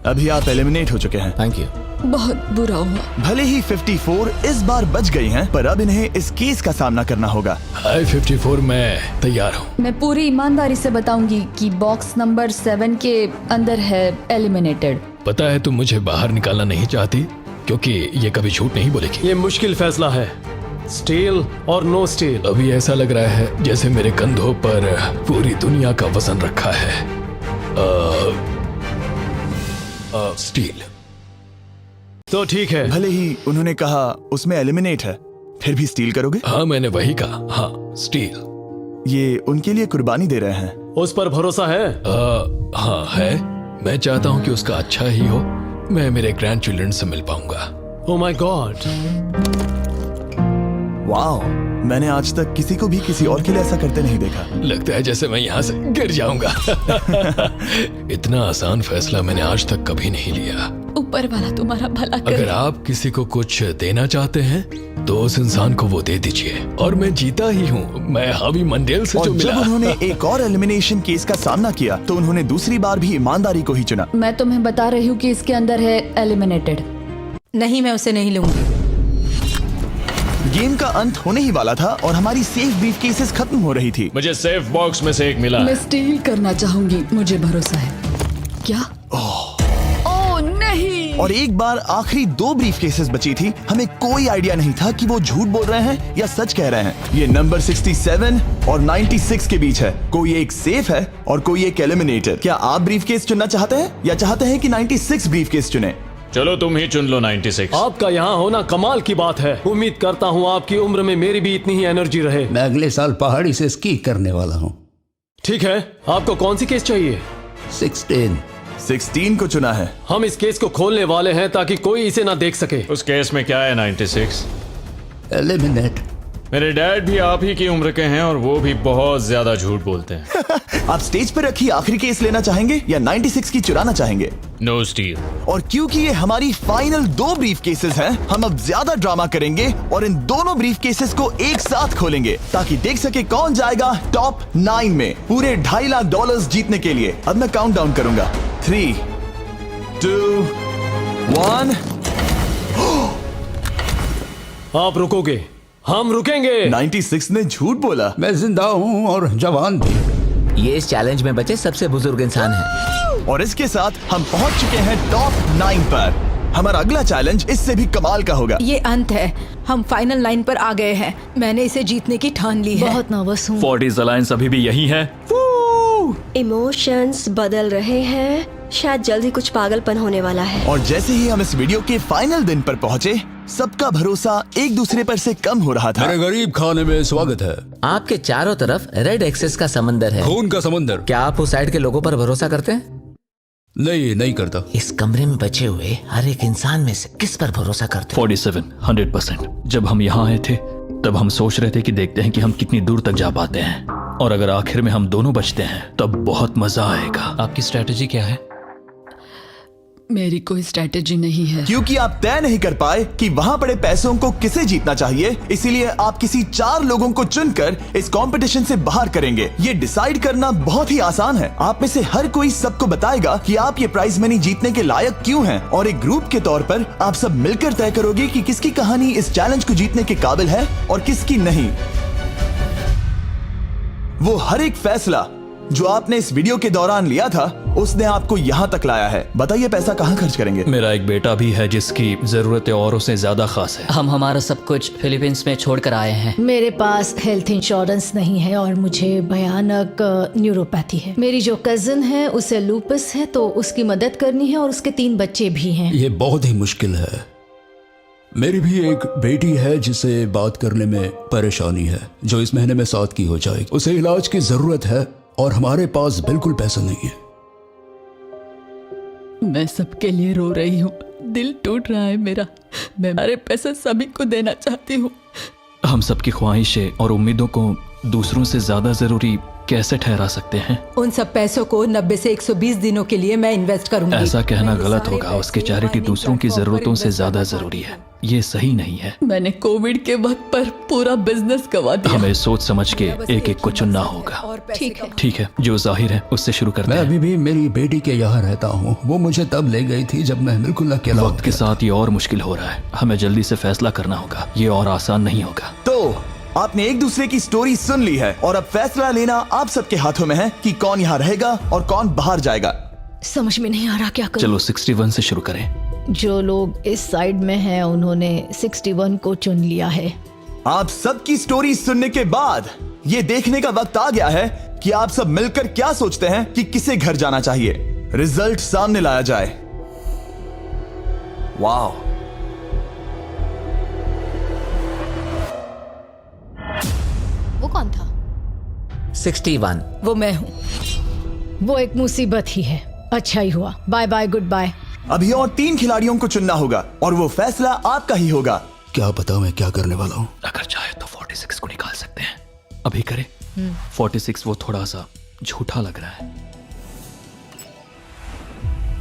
अभी आप एलिमिनेट हो चुके हैं। Thank you. बहुत बुरा हुआ। भले ही 54 इस बार बच गई हैं, पर अब इन्हें इस केस का सामना करना होगा। हाय 54, मैं तैयार हूँ। मैं पूरी ईमानदारी से बताऊंगी कि बॉक्स नंबर 7 के अंदर है एलिमिनेटेड। पता है तुम मुझे बाहर निकालना नहीं चाहती, क्योंकि ये कभी झूठ नहीं बोलेगी। ये मुश्किल फैसला है, स्टील और नो स्टील। अभी ऐसा लग रहा है जैसे मेरे कंधों पर पूरी दुनिया का वजन रखा है। स्टील। तो ठीक है। भले ही उन्होंने कहा उसमें एलिमिनेट है, फिर भी स्टील करोगे? हाँ, मैंने वही कहा। हाँ, स्टील। ये उनके लिए कुर्बानी दे रहे हैं। उस पर भरोसा है? हाँ है। मैं चाहता हूँ कि उसका अच्छा ही हो। मैं मेरे ग्रैंड चिल्ड्रन से मिल पाऊंगा। ओह माय गॉड। वाओ, मैंने आज तक किसी को भी किसी और के लिए ऐसा करते नहीं देखा। लगता है जैसे मैं यहाँ से गिर जाऊंगा। इतना आसान फैसला मैंने आज तक कभी नहीं लिया। ऊपर वाला तुम्हारा भला करे। अगर आप किसी को कुछ देना चाहते हैं तो उस इंसान को वो दे दीजिए। और मैं जीता ही हूँ। मैं हावी मंडेल से और जो जब मिला। उन्होंने एक और एलिमिनेशन केस का सामना किया तो उन्होंने दूसरी बार भी ईमानदारी को ही चुना। मैं तुम्हें बता रही हूँ कि इसके अंदर है एलिमिनेटेड। नहीं, मैं उसे नहीं लूंगी। गेम का अंत होने ही वाला था और हमारी सेफ ब्रीफ केसेस खत्म हो रही थी। मुझे सेफ बॉक्स में से एक मिला। मैं स्टील करना चाहूंगी, मुझे भरोसा है। क्या? ओह नहीं। और एक बार आखिरी 2 ब्रीफ केसेस बची थी। हमें कोई आइडिया नहीं था कि वो झूठ बोल रहे हैं या सच कह रहे हैं। ये नंबर 67 और 96 के बीच है। कोई एक सेफ है और कोई एक एलिमिनेटेड। क्या आप ब्रीफ केस चुनना चाहते हैं या चाहते हैं कि 96 ब्रीफ केस चुने? चलो तुम ही चुन लो 96। आपका यहाँ होना कमाल की बात है। उम्मीद करता हूँ आपकी उम्र में मेरी भी इतनी ही एनर्जी रहे। मैं अगले साल पहाड़ी से स्की करने वाला हूँ। ठीक है, आपको कौन सी केस चाहिए? 16 को चुना है। हम इस केस को खोलने वाले हैं ताकि कोई इसे ना देख सके। उस केस में क्या है 96? एलिमिनेट। मेरे डैड भी आप ही की उम्र के हैं और वो भी बहुत ज्यादा झूठ बोलते हैं। आप स्टेज पर रखी आखिरी केस लेना चाहेंगे या 96 की चुराना चाहेंगे? No steal. और क्योंकि ये हमारी फाइनल 2 ब्रीफ केसेस हैं, हम अब ज्यादा ड्रामा करेंगे और इन दोनों ब्रीफ केसेस को एक साथ खोलेंगे ताकि देख सके कौन जाएगा टॉप 9 में पूरे $2.5 लाख जीतने के लिए। अब मैं काउंट डाउन करूंगा। 3, 2, 1। आप रुकोगे, हम रुकेंगे। 96 ने झूठ बोला। मैं जिंदा हूँ और जवान भी। ये इस चैलेंज में बचे सबसे बुजुर्ग इंसान हैं। और इसके साथ हम पहुंच चुके हैं टॉप 9 पर। हमारा अगला चैलेंज इससे भी कमाल का होगा। ये अंत है, हम फाइनल लाइन पर आ गए हैं। मैंने इसे जीतने की ठान ली है। बहुत नर्वस हूँ। 40s अलायंस अभी भी यही है। इमोशंस बदल रहे हैं, शायद जल्द ही कुछ पागलपन होने वाला है। और जैसे ही हम इस वीडियो के फाइनल दिन पर पहुंचे, सबका भरोसा एक दूसरे पर से कम हो रहा था। मेरे गरीब खाने में स्वागत है। आपके चारों तरफ रेड एक्सेस का समंदर है, खून का समंदर। क्या आप उस साइड के लोगों पर भरोसा करते हैं? नहीं करता। इस कमरे में बचे हुए हर एक इंसान में से किस पर भरोसा करते हैं? 47 100%। जब हम यहाँ आए थे तब हम सोच रहे थे कि देखते हैं कि हम कितनी दूर तक जा पाते हैं, और अगर आखिर में हम दोनों बचते हैं तब बहुत मजा आएगा। आपकी स्ट्रेटेजी क्या है? मेरी कोई स्ट्रेटेजी नहीं है। क्योंकि आप तय नहीं कर पाए कि वहां पड़े पैसों को किसे जीतना चाहिए, इसीलिए आप किसी 4 लोगों को चुनकर इस कंपटीशन से बाहर करेंगे। ये डिसाइड करना बहुत ही आसान है। आप में से हर कोई सबको बताएगा कि आप ये प्राइज मनी जीतने के लायक क्यों हैं, और एक ग्रुप के तौर पर आप सब मिलकर तय करोगे कि किसकी कहानी इस चैलेंज को जीतने के काबिल है और किसकी नहीं। वो हर एक फैसला जो आपने इस वीडियो के दौरान लिया था, उसने आपको यहाँ तक लाया है। बताइए पैसा कहाँ खर्च करेंगे? मेरा एक बेटा भी है जिसकी जरूरतें औरों से ज्यादा खास है। हम हमारा सब कुछ फिलीपींस में छोड़कर आए हैं। मेरे पास हेल्थ इंश्योरेंस नहीं है और मुझे भयानक न्यूरोपैथी है। मेरी जो कजिन है उसे लूपस है, तो उसकी मदद करनी है, और उसके 3 बच्चे भी हैं। ये बहुत ही मुश्किल है। मेरी भी एक बेटी है जिसे बात करने में परेशानी है, जो इस महीने में 7 की हो जाएगी। उसे इलाज की जरूरत है और हमारे पास बिल्कुल पैसा नहीं है। मैं सबके लिए रो रही हूँ, दिल टूट रहा है मेरा। मैं मेरे पैसे सभी को देना चाहती हूँ। हम सबकी ख्वाहिशें और उम्मीदों को दूसरों से ज्यादा जरूरी कैसे ठहरा सकते हैं? उन सब पैसों को 90 से 120 दिनों के लिए मैं इन्वेस्ट करूंगी। ऐसा कहना गलत होगा। उसकी चैरिटी दूसरों की जरूरतों से ज्यादा जरूरी है। ये सही नहीं है। मैंने कोविड के वक्त पर पूरा बिजनेस गवा दिया। हमें सोच समझ के एक एक को चुनना होगा। ठीक है, जो जाहिर है उससे शुरू करते हैं। मैं अभी भी मेरी बेटी के यहाँ रहता हूँ। वो मुझे तब ले गई थी जब मैं बिल्कुल अकेला। वक्त के साथ ये और मुश्किल हो रहा है। हमें जल्दी से फैसला करना होगा। ये और आसान नहीं होगा। तो आपने एक दूसरे की स्टोरी सुन ली है, और अब फैसला लेना आप सबके हाथों में है कि कौन यहाँ रहेगा और कौन बाहर जाएगा। समझ में नहीं आ रहा क्या करूं। चलो 61 से शुरू करें। जो लोग इस साइड में हैं उन्होंने 61 को चुन लिया है। आप सबकी स्टोरी सुनने के बाद ये देखने का वक्त आ गया है कि आप सब मिलकर क्या सोचते हैं कि किसे घर जाना चाहिए। रिजल्ट सामने लाया जाए। वाह, वो कौन था? 61। वो मैं हूँ। वो एक मुसीबत ही है। अच्छा ही हुआ। Bye bye, goodbye. अभी और 3 खिलाड़ियों को चुनना होगा और वो फैसला आपका ही होगा। क्या पता मैं क्या करने वाला हूँ। अगर चाहे तो 46 को निकाल सकते हैं। अभी करें। 46 वो थोड़ा सा झूठा लग रहा है।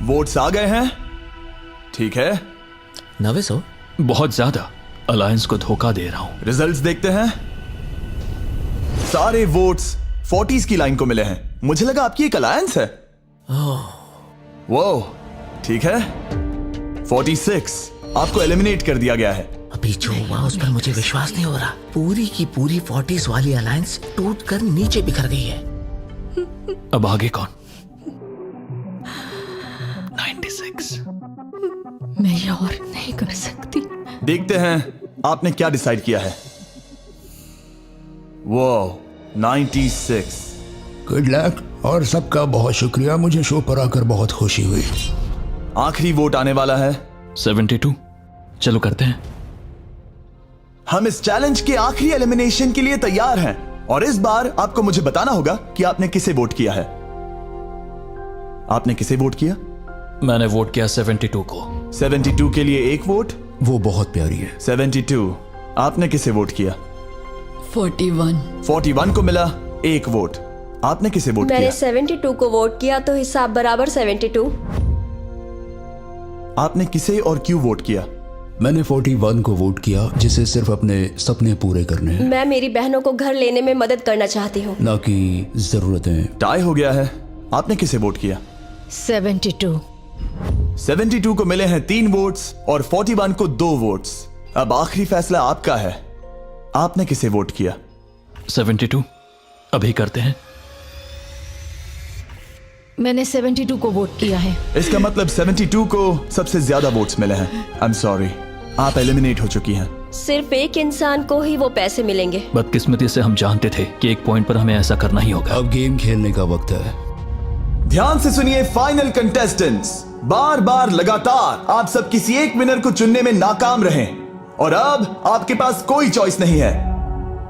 वोट्स आ गए हैं। ठीक है। नर्वस हो? बहुत ज्यादा। अलायंस को धोखा दे रहा हूँ। रिजल्ट्स देखते हैं। सारे वोट्स 40s की लाइन को मिले हैं। मुझे लगा आपकी एक अलायंस है। वो ठीक है। 46 आपको एलिमिनेट कर दिया गया है। अभी जो हुआ उस पर मुझे विश्वास नहीं हो रहा। पूरी की पूरी 40s वाली अलायंस टूटकर नीचे बिखर गई है। अब आगे कौन? 96। मैं ये और नहीं कर सकती। देखते हैं आपने क्या डिसाइड किया है। वो 96। गुड लक और सबका बहुत शुक्रिया। मुझे शो पर आकर बहुत खुशी हुई। आखिरी वोट आने वाला है। 72। चलो करते हैं। हम इस चैलेंज के आखिरी एलिमिनेशन के लिए तैयार हैं, और इस बार आपको मुझे बताना होगा कि आपने किसे वोट किया है। आपने किसे वोट किया? मैंने वोट किया 72 को। 72 के लिए एक वोट। वो बहुत प्यारी है। 72। आपने किसे वोट किया? 41। 41 को मिला एक वोट। आपने किसे वोट किया? मैंने 72 को वोट किया, तो हिसाब बराबर 72। आपने किसे और क्यों वोट किया? मैंने 41 को वोट किया, जिसे सिर्फ अपने सपने पूरे करने हैं। मैं मेरी बहनों को घर लेने में मदद करना चाहती हूँ, ना कि जरूरतें। टाई हो गया है। आपने किसे वोट किया? 72। 72 को मिले हैं 3 वोट्स और 41 को 2 वोट्स। अब आखिरी फैसला आपका है। आपने किसे वोट किया? 72। अभी करते हैं। मैंने 72 को वोट किया है। इसका मतलब 72 को सबसे ज्यादा वोट्स मिले हैं। आई एम सॉरी, आप एलिमिनेट हो चुकी हैं। सिर्फ एक इंसान को ही वो पैसे मिलेंगे। बदकिस्मती से हम जानते थे कि एक पॉइंट पर हमें ऐसा करना ही होगा। अब गेम खेलने का वक्त है। ध्यान से सुनिए फाइनल कंटेस्टेंट्स, बार बार लगातार आप सब किसी एक विनर को चुनने में नाकाम रहे और अब आपके पास कोई चॉइस नहीं है।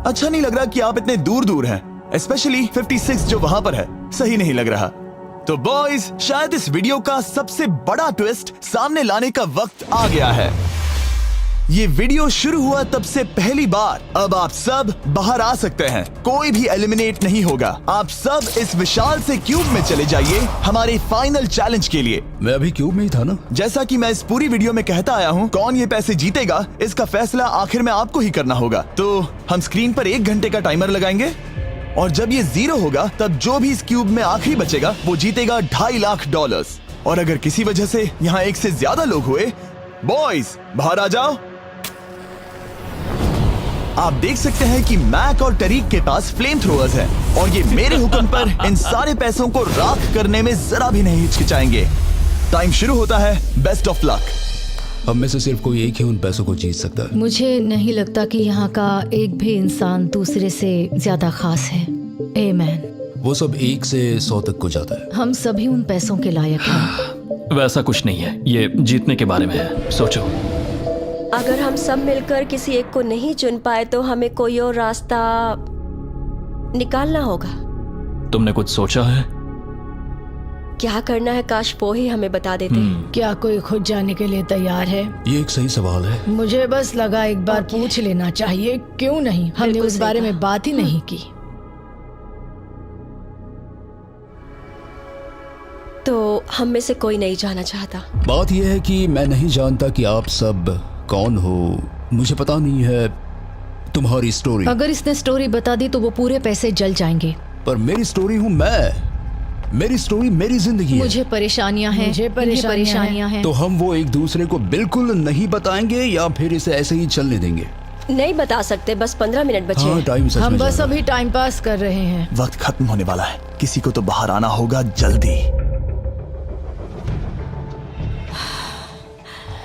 अच्छा नहीं लग रहा कि आप इतने दूर दूर हैं, स्पेशली 56 जो वहां पर है। सही नहीं लग रहा। तो बॉयज, शायद इस वीडियो का सबसे बड़ा ट्विस्ट सामने लाने का वक्त आ गया है। ये वीडियो शुरू हुआ तब से पहली बार। अब आप सब बाहर आ सकते हैं, कोई भी एलिमिनेट नहीं होगा। आप सब इस विशाल से क्यूब में चले जाइए हमारे फाइनल चैलेंज के लिए। मैं अभी क्यूब में ही था ना। जैसा कि मैं इस पूरी वीडियो में कहता आया हूँ, कौन ये पैसे जीतेगा इसका फैसला आखिर में आपको ही करना होगा। तो हम स्क्रीन पर 1 घंटे का टाइमर लगाएंगे और जब ये 0 होगा तब जो भी इस क्यूब में आखिरी बचेगा वो जीतेगा $2.5 लाख। और अगर किसी वजह से यहाँ एक से ज्यादा लोग हुए, बॉयज बाहर आ जाओ। आप देख सकते हैं कि मैक और तरीक के पास फ्लेम थ्रोअर्स हैं और ये मेरे हुक्म पर इन सारे पैसों को राख करने में जरा भी नहीं हिचकिचाएंगे। टाइम शुरू होता है। Best of luck. अब में से सिर्फ कोई एक ही उन पैसों को जीत सकता है। मुझे नहीं लगता कि यहाँ का एक भी इंसान दूसरे से ज्यादा खास है। आमीन। वो सब 1 से 100 तक को जाता है। हम सभी उन पैसों के लायक हैं। वैसा कुछ नहीं है, ये जीतने के बारे में है। सोचो, अगर हम सब मिलकर किसी एक को नहीं चुन पाए तो हमें कोई और रास्ता निकालना होगा। तुमने कुछ सोचा है? क्या करना है, काश वो ही हमें बता देते। क्या कोई खुद जाने के लिए तैयार है? ये एक सही सवाल है। मुझे बस लगा एक बार पूछ लेना चाहिए। क्यों नहीं? हमने उस बारे में बात ही नहीं की। तो हम में से कोई नहीं जाना चाहता। बात यह है कि मैं नहीं जानता कि आप सब कौन हो। मुझे पता नहीं है तुम्हारी स्टोरी। अगर इसने स्टोरी बता दी तो वो पूरे पैसे जल जाएंगे। पर मेरी स्टोरी हूँ मैं। मेरी स्टोरी मेरी जिंदगी है। मुझे परेशानियां हैं। मुझे परेशानियां हैं। तो हम वो एक दूसरे को बिल्कुल नहीं बताएंगे या फिर इसे ऐसे ही चलने देंगे? नहीं बता सकते, बस 15 मिनट बचे। हाँ, टाइम सच में हम बस अभी टाइम पास कर रहे हैं। वक्त खत्म होने वाला है, किसी को तो बाहर आना होगा जल्दी।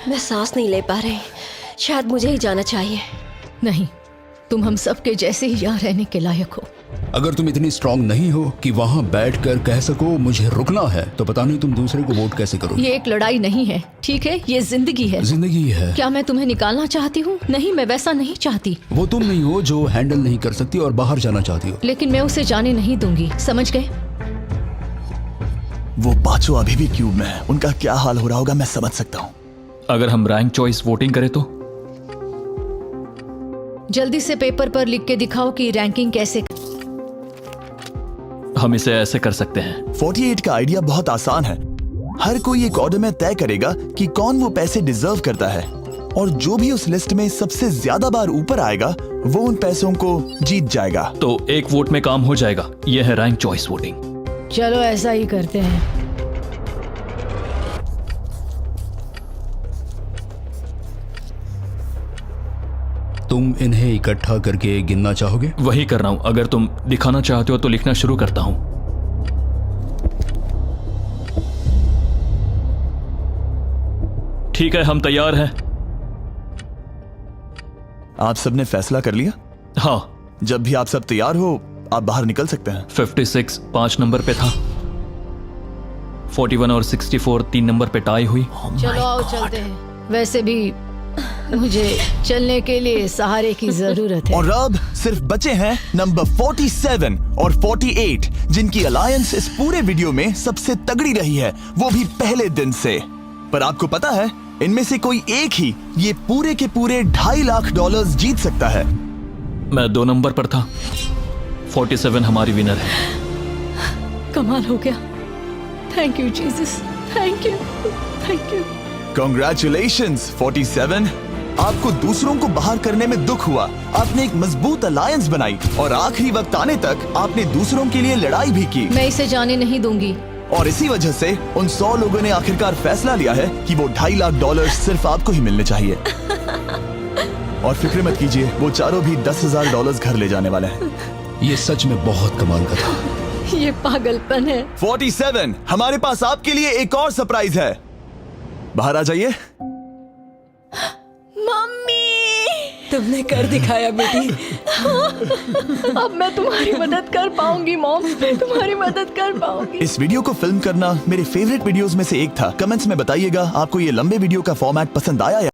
मैं सांस नहीं ले पा रही, शायद मुझे ही जाना चाहिए। नहीं, तुम हम सब के जैसे ही यहाँ रहने के लायक हो। अगर तुम इतनी स्ट्रांग नहीं हो कि वहाँ बैठकर कह सको मुझे रुकना है, तो पता नहीं तुम दूसरे को वोट कैसे करोगे। ये एक लड़ाई नहीं है, ठीक है? ये जिंदगी है। जिंदगी है। क्या मैं तुम्हें निकालना चाहती हूँ? नहीं, मैं वैसा नहीं चाहती। वो तुम नहीं हो जो हैंडल नहीं कर सकती और बाहर जाना चाहती हो। लेकिन मैं उसे जाने नहीं दूंगी, समझ गए? वो पांचों अभी भी क्यूब में है, उनका क्या हाल हो रहा होगा मैं समझ सकता हूँ। अगर हम रैंक चॉइस वोटिंग करें तो? जल्दी से पेपर पर लिख के दिखाओ कि रैंकिंग कैसे। हम इसे ऐसे कर सकते हैं। 48 का आइडिया बहुत आसान है। हर कोई एक ऑर्डर में तय करेगा कि कौन वो पैसे डिजर्व करता है और जो भी उस लिस्ट में सबसे ज्यादा बार ऊपर आएगा वो उन पैसों को जीत जाएगा। तो एक वोट में काम हो जाएगा। यह है रैंक चॉइस वोटिंग। चलो ऐसा ही करते हैं। तुम इन्हें इकट्ठा करके गिनना चाहोगे? वही कर रहा हूं। अगर तुम दिखाना चाहते हो तो लिखना शुरू करता हूं। ठीक है, हम तैयार हैं। आप सबने फैसला कर लिया? हाँ। जब भी आप सब तैयार हो आप बाहर निकल सकते हैं। 56 5 नंबर पे था। 41 और 64 3 नंबर पे टाई हुई। चलो आओ चलते हैं। वैसे भी मुझे चलने के लिए सहारे की जरूरत है। और अब सिर्फ बचे हैं नंबर 47 और 48 जिनकी अलायंस इस पूरे वीडियो में सबसे तगड़ी रही है, वो भी पहले दिन से। पर आपको पता है इनमें से कोई एक ही ये पूरे के पूरे $2.5 लाख जीत सकता है। मैं 2 नंबर पर था। 47 हमारी विनर है। कमाल हो गया। Thank you Jesus, thank you, thank you. Congratulations 47। आपको दूसरों को बाहर करने में दुख हुआ, आपने एक मजबूत अलायंस बनाई और आखिरी वक्त आने तक आपने दूसरों के लिए लड़ाई भी की। मैं इसे जाने नहीं दूंगी। और इसी वजह से उन 100 लोगों ने आखिरकार फैसला लिया है कि वो $2.5 लाख सिर्फ आपको ही मिलने चाहिए। और फिक्र मत कीजिए, वो चारों भी $10,000 घर ले जाने वाले हैं। ये सच में बहुत कमाल का था। ये पागलपन है। 47, हमारे पास आपके लिए एक और सरप्राइज है। बाहर आ जाइए। मम्मी, तुमने कर दिखाया बेटी। अब मैं तुम्हारी मदद कर पाऊंगी मॉम, मैं तुम्हारी मदद कर पाऊंगी। इस वीडियो को फिल्म करना मेरे फेवरेट वीडियोस में से एक था। कमेंट्स में बताइएगा आपको ये लंबे वीडियो का फॉर्मेट पसंद आया या